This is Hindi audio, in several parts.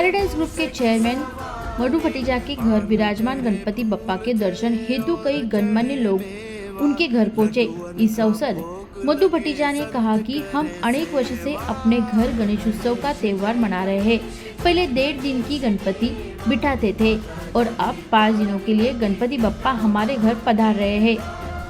पैराडाइज ग्रुप के चेयरमैन मधु फटीजा के घर विराजमान गणपति बप्पा के दर्शन हेतु कई गणमान्य लोग उनके घर पहुंचे। इस अवसर मधु फटीजा ने कहा कि हम अनेक वर्ष से अपने घर गणेश उत्सव का त्योहार मना रहे हैं। पहले 1.5 दिन की गणपति बिठाते थे और अब 5 दिनों के लिए गणपति बप्पा हमारे घर पधार रहे हैं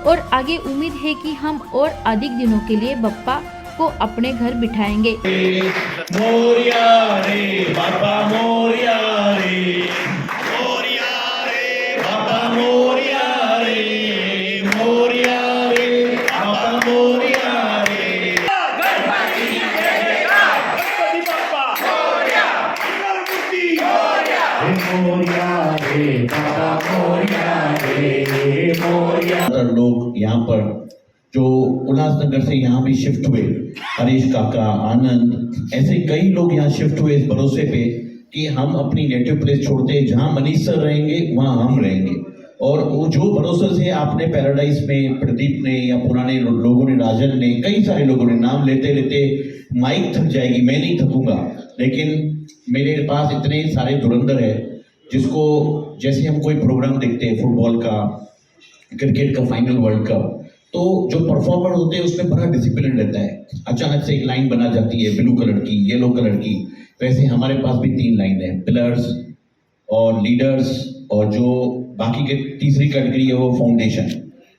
और आगे उम्मीद है कि हम और अधिक दिनों के लिए बप्पा को अपने घर बिठाएंगे। मोरिया रे बाबा मोरिया रे, मोरिया रे बाबा मोरिया रे, मोरिया रे बाबा मोरिया रे। गणपति बप्पा मोरिया, गणपति मोरिया रे बाबा मोरिया रे, मोरिया। लोग यहाँ पर जो उल्लासनगर से यहाँ भी शिफ्ट हुए, हरीश काका, आनंद, ऐसे कई लोग यहाँ शिफ्ट हुए इस भरोसे पे कि हम अपनी नेटिव प्लेस छोड़ते हैं, जहाँ मनीष सर रहेंगे वहाँ हम रहेंगे। और वो जो भरोसे से आपने पैराडाइज में प्रदीप ने या पुराने लोगों ने, राजन ने, कई सारे लोगों ने, नाम लेते लेते माइक थक जाएगी, मैं नहीं थकूंगा, लेकिन मेरे पास इतने सारे धुरंधर है जिसको जैसे हम कोई प्रोग्राम देखते हैं, फुटबॉल का, क्रिकेट का फाइनल, वर्ल्ड कप, तो जो परफॉर्मर होते हैं उसमें बड़ा डिसिप्लिन रहता है। अचानक से एक लाइन बना जाती है ब्लू कलर की, येलो कलर की। वैसे हमारे पास भी 3 लाइन है, पिलर्स और लीडर्स और जो बाकी के तीसरी कैटेगरी है वो फाउंडेशन।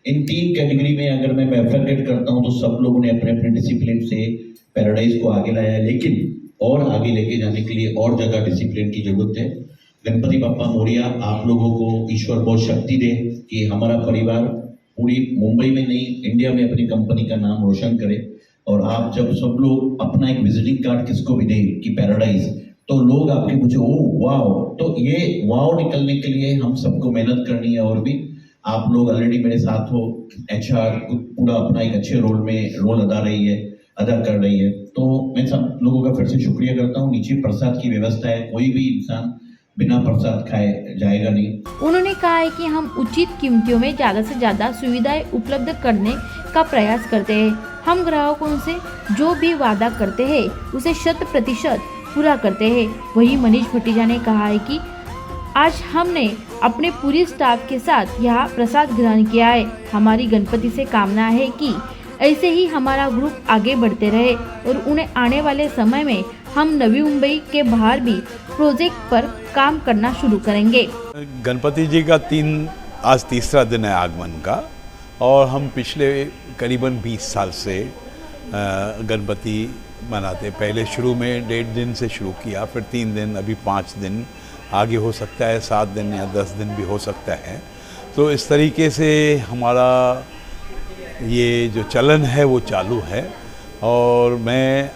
इन 3 कैटेगरी में अगर मैं बैफरकेट करता हूँ तो सब लोगों ने अपने अपने डिसिप्लिन से पैराडाइज को आगे लाया है, लेकिन और आगे लेके जाने के लिए और जगह डिसिप्लिन की जरूरत है। गणपति बप्पा मोरिया आप लोगों को ईश्वर बहुत शक्ति दे कि हमारा परिवार पूरी मुंबई में नहीं, इंडिया में अपनी कंपनी का नाम रोशन करे। और आप जब सब लोग अपना एक विजिटिंग कार्ड किसको भी दें कि पैराडाइज, तो लोग आपके पूछे ओ वाओ, तो ये वाओ निकलने के लिए हम सबको मेहनत करनी है। और भी आप लोग ऑलरेडी मेरे साथ हो, HR पूरा अपना एक अच्छे रोल अदा कर रही है, तो मैं सब लोगों का फिर से शुक्रिया करता हूँ। नीचे प्रसाद की व्यवस्था है, कोई भी इंसान बिना प्रसाद खाए जाएगा नहीं। उन्होंने कहा है कि हम उचित कीमतों में ज्यादा से ज्यादा सुविधाएं उपलब्ध करने का प्रयास करते हैं। हम ग्राहकों से जो भी वादा करते हैं उसे 100% पूरा करते हैं। वही मनीष फटीजा ने कहा है कि आज हमने अपने पूरी स्टाफ के साथ यहाँ प्रसाद ग्रहण किया है। हमारी गणपति से कामना है कि ऐसे ही हमारा ग्रुप आगे बढ़ते रहे और उन्हें आने वाले समय में हम नवी मुंबई के बाहर भी प्रोजेक्ट पर काम करना शुरू करेंगे। गणपति जी का आज तीसरा दिन है आगमन का, और हम पिछले करीबन 20 साल से गणपति मनाते। पहले शुरू में 1.5 दिन से शुरू किया, फिर 3 दिन, अभी 5 दिन, आगे हो सकता है 7 दिन या 10 दिन भी हो सकता है। तो इस तरीके से हमारा ये जो चलन है वो चालू है। और मैं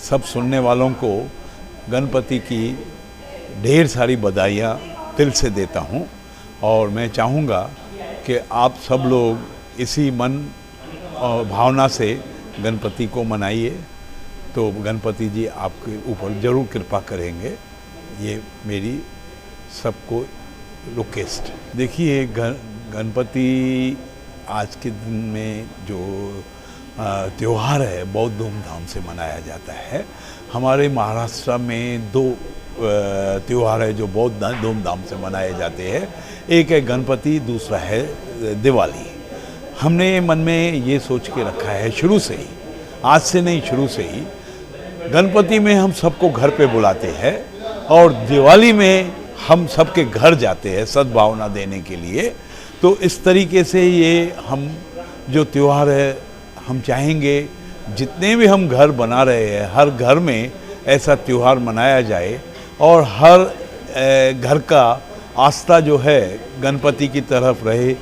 सब सुनने वालों को गणपति की ढेर सारी बधाइयाँ दिल से देता हूँ, और मैं चाहूँगा कि आप सब लोग इसी मन और भावना से गणपति को मनाइए, तो गणपति जी आपके ऊपर ज़रूर कृपा करेंगे। ये मेरी सबको रिक्वेस्ट। देखिए, गणपति आज के दिन में जो त्यौहार है बहुत धूमधाम से मनाया जाता है। हमारे महाराष्ट्र में 2 त्यौहार है जो बहुत धूमधाम से मनाए जाते हैं। एक है गणपति, दूसरा है दिवाली। हमने मन में ये सोच के रखा है शुरू से ही, आज से नहीं, शुरू से ही, गणपति में हम सबको घर पे बुलाते हैं और दिवाली में हम सबके घर जाते हैं सद्भावना देने के लिए। तो इस तरीके से ये हम जो त्यौहार है, हम चाहेंगे जितने भी हम घर बना रहे हैं हर घर में ऐसा त्यौहार मनाया जाए, और हर घर का आस्था जो है गणपति की तरफ रहे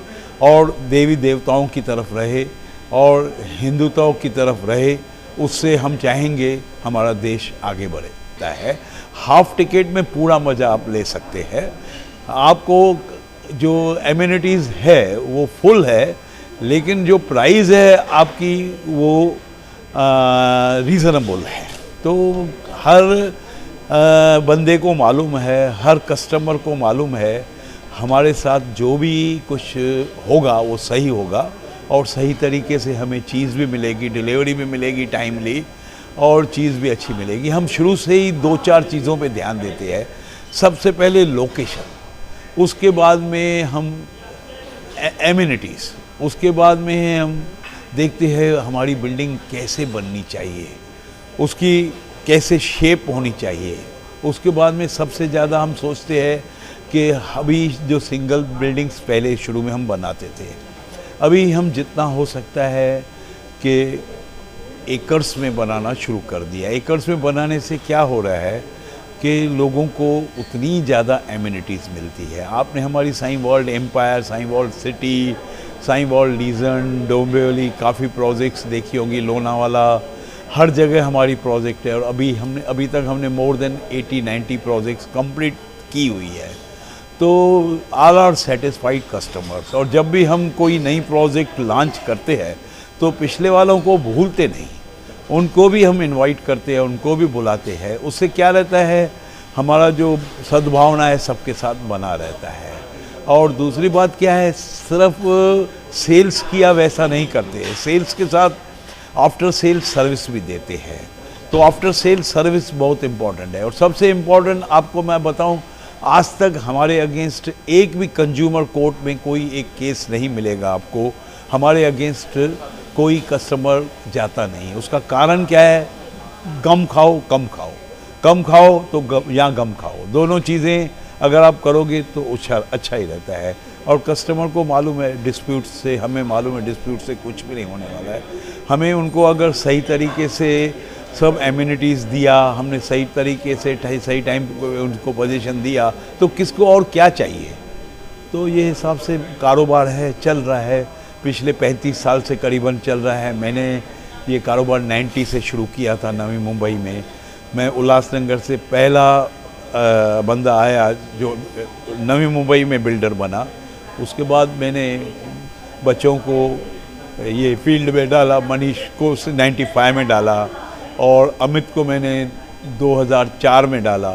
और देवी देवताओं की तरफ रहे और हिंदुत्व की तरफ रहे। उससे हम चाहेंगे हमारा देश आगे बढ़ता है। हाफ टिकट में पूरा मज़ा आप ले सकते हैं। आपको जो एमिनिटीज़ है वो फुल है, लेकिन जो प्राइस है आपकी वो रीज़नेबल है। तो हर बंदे को मालूम है, हर कस्टमर को मालूम है हमारे साथ जो भी कुछ होगा वो सही होगा और सही तरीके से हमें चीज़ भी मिलेगी, डिलीवरी भी मिलेगी टाइमली। और चीज़ भी अच्छी मिलेगी। हम शुरू से ही 2-4 चीज़ों पे ध्यान देते हैं। सबसे पहले लोकेशन, उसके बाद में हम एमिनिटीज़, उसके बाद में हम देखते हैं हमारी बिल्डिंग कैसे बननी चाहिए, उसकी कैसे शेप होनी चाहिए। उसके बाद में सबसे ज़्यादा हम सोचते हैं कि अभी जो सिंगल बिल्डिंग्स पहले शुरू में हम बनाते थे, अभी हम जितना हो सकता है कि एकर्स में बनाना शुरू कर दिया। एकर्स में बनाने से क्या हो रहा है कि लोगों को उतनी ज़्यादा एमिनिटीज़ मिलती है। आपने हमारी Sai world empire, Sai world city, Sai world legion, Dombivli काफ़ी प्रोजेक्ट्स देखी होंगी, लोनावाला, हर जगह हमारी प्रोजेक्ट है। और अभी तक हमने मोर देन 80-90 प्रोजेक्ट्स कंप्लीट की हुई है। तो ऑल आर सेटिस्फाइड कस्टमर्स। और जब भी हम कोई नई प्रोजेक्ट लॉन्च करते हैं तो पिछले वालों को भूलते नहीं, उनको भी हम इनवाइट करते हैं, उनको भी बुलाते हैं। उससे क्या रहता है, हमारा जो सद्भावना है सबके साथ बना रहता है। और दूसरी बात क्या है, सिर्फ सेल्स किया वैसा नहीं करते हैं, सेल्स के साथ आफ्टर सेल सर्विस भी देते हैं। तो आफ्टर सेल सर्विस बहुत इम्पॉर्टेंट है। और सबसे इम्पॉर्टेंट आपको मैं बताऊं, आज तक हमारे अगेंस्ट एक भी कंज्यूमर कोर्ट में कोई एक केस नहीं मिलेगा आपको, हमारे अगेंस्ट कोई कस्टमर जाता नहीं। उसका कारण क्या है, गम खाओ कम खाओ, कम खाओ तो या गम खाओ, दोनों चीज़ें अगर आप करोगे तो अच्छा ही रहता है। और कस्टमर को मालूम है डिस्प्यूट से, हमें मालूम है डिस्प्यूट से कुछ भी नहीं होने वाला है। हमें उनको अगर सही तरीके से सब एमिनिटीज़ दिया, हमने सही तरीके से सही टाइम पे उनको पोजीशन दिया, तो किसको और क्या चाहिए। तो ये हिसाब से कारोबार है, चल रहा है, पिछले 35 साल से करीबन चल रहा है। मैंने ये कारोबार 90 से शुरू किया था नवी मुंबई में। मैं उल्लासनगर से पहला बंदा आया जो नवी मुंबई में बिल्डर बना। उसके बाद मैंने बच्चों को ये फील्ड में डाला, मनीष को 95 में डाला और अमित को मैंने 2004 में डाला।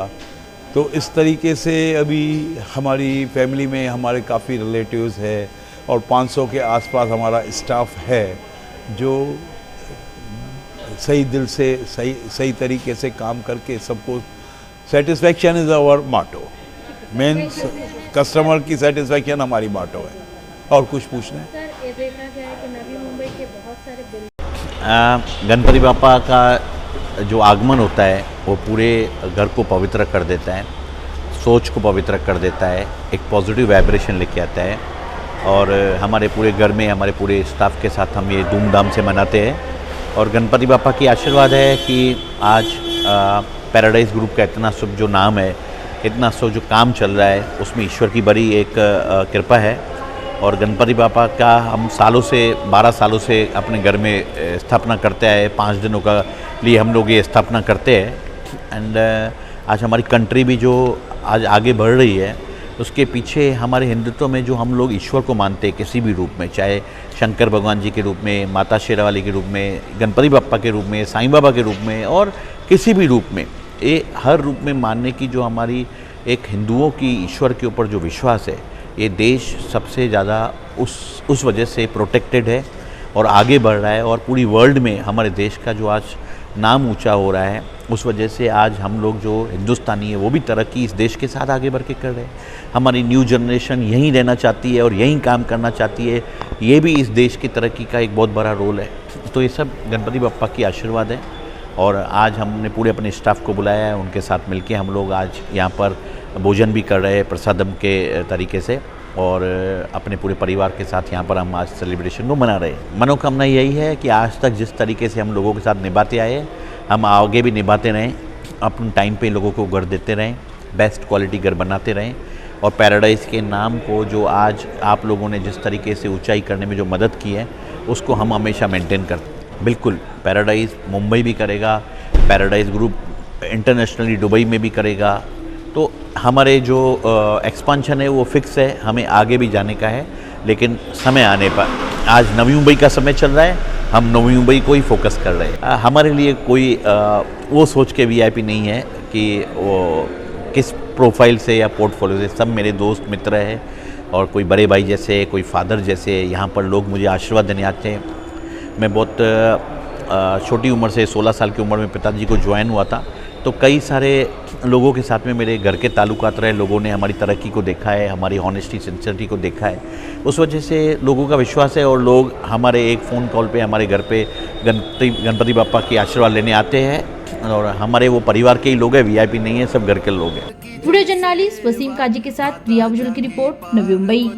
तो इस तरीके से अभी हमारी फैमिली में हमारे काफ़ी रिलेटिव्स है और 500 के आसपास हमारा स्टाफ है जो सही दिल से सही तरीके से काम करके सबको, satisfaction is our motto, main customer की सेटिस्फैक्शन हमारी मोटो है। और कुछ पूछना है? सर, ये देखा गया है कि नवी मुंबई के बहुत सारे बिल्डिंग गणपति बापा का जो आगमन होता है वो पूरे घर को पवित्र कर देता है, सोच को पवित्र कर देता है, एक पॉजिटिव वाइब्रेशन लेके आता है। और हमारे पूरे घर में हमारे पूरे स्टाफ के साथ हम ये धूमधाम से मनाते हैं। और गणपति बापा की आशीर्वाद है कि आज पैराडाइज ग्रुप का इतना शुभ जो नाम है, इतना शुभ जो काम चल रहा है, उसमें ईश्वर की बड़ी एक कृपा है। और गणपति बापा का हम सालों से 12 सालों से अपने घर में स्थापना करते आए। 5 दिनों का लिए हम लोग ये स्थापना करते हैं। एंड आज हमारी कंट्री भी जो आज आगे बढ़ रही है, उसके पीछे हमारे हिंदुत्व में जो हम लोग ईश्वर को मानते हैं किसी भी रूप में, चाहे शंकर भगवान जी के रूप में, माता शेरावाली के रूप में, गणपति बापा के रूप में, साईं बाबा के रूप में और किसी भी रूप में, ये हर रूप में मानने की जो हमारी एक हिंदुओं की ईश्वर के ऊपर जो विश्वास है, ये देश सबसे ज़्यादा उस वजह से प्रोटेक्टेड है और आगे बढ़ रहा है। और पूरी वर्ल्ड में हमारे देश का जो आज नाम ऊंचा हो रहा है, उस वजह से आज हम लोग जो हिंदुस्तानी है वो भी तरक्की इस देश के साथ आगे बढ़ के कर रहे हैं। हमारी न्यू जनरेशन यहीं रहना चाहती है और यहीं काम करना चाहती है। ये भी इस देश की तरक्की का एक बहुत बड़ा रोल है। तो ये सब गणपति बप्पा की आशीर्वाद है। और आज हमने पूरे अपने स्टाफ को बुलाया है, उनके साथ मिलके हम लोग आज यहाँ पर भोजन भी कर रहे हैं प्रसादम के तरीके से, और अपने पूरे परिवार के साथ यहाँ पर हम आज सेलिब्रेशन को मना रहे हैं। मनोकामना यही है कि आज तक जिस तरीके से हम लोगों के साथ निभाते आए, हम आगे भी निभाते रहें, अपने टाइम पे लोगों को घर देते रहें, बेस्ट क्वालिटी घर बनाते रहें। और पैराडाइज़ के नाम को जो आज आप लोगों ने जिस तरीके से ऊंचाई करने में जो मदद की है, उसको हम हमेशा मेंटेन करते हैं। बिल्कुल, पैराडाइज़ मुंबई भी करेगा, पैराडाइज़ ग्रुप इंटरनेशनली दुबई में भी करेगा। तो हमारे जो एक्सपांशन है वो फिक्स है, हमें आगे भी जाने का है, लेकिन समय आने पर, आज नवी मुंबई का समय चल रहा है, हम नवी मुंबई को ही फोकस कर रहे हैं। हमारे लिए कोई वो सोच के वीआईपी नहीं है कि वो किस प्रोफाइल से या पोर्टफोलियो से। सब मेरे दोस्त मित्र हैं और कोई बड़े भाई जैसे, कोई फादर जैसे यहाँ पर लोग मुझे आशीर्वाद देने आते हैं। मैं बहुत छोटी उम्र से 16 साल की उम्र में पिताजी को ज्वाइन हुआ था, तो कई सारे लोगों के साथ में मेरे घर के ताल्लुकात रहे। लोगों ने हमारी तरक्की को देखा है, हमारी ऑनेस्टी सिंसियरिटी को देखा है। उस वजह से लोगों का विश्वास है और लोग हमारे एक फ़ोन कॉल पे हमारे घर पे गणपति बापा की आशीर्वाद लेने आते हैं। और हमारे वो परिवार के ही लोग हैं, वीआईपी नहीं है, सब घर के लोग हैं। वीडियो जर्नलिस्ट वसीम काजी के साथ प्रिया बुजुर्ग की रिपोर्ट, नवी मुंबई।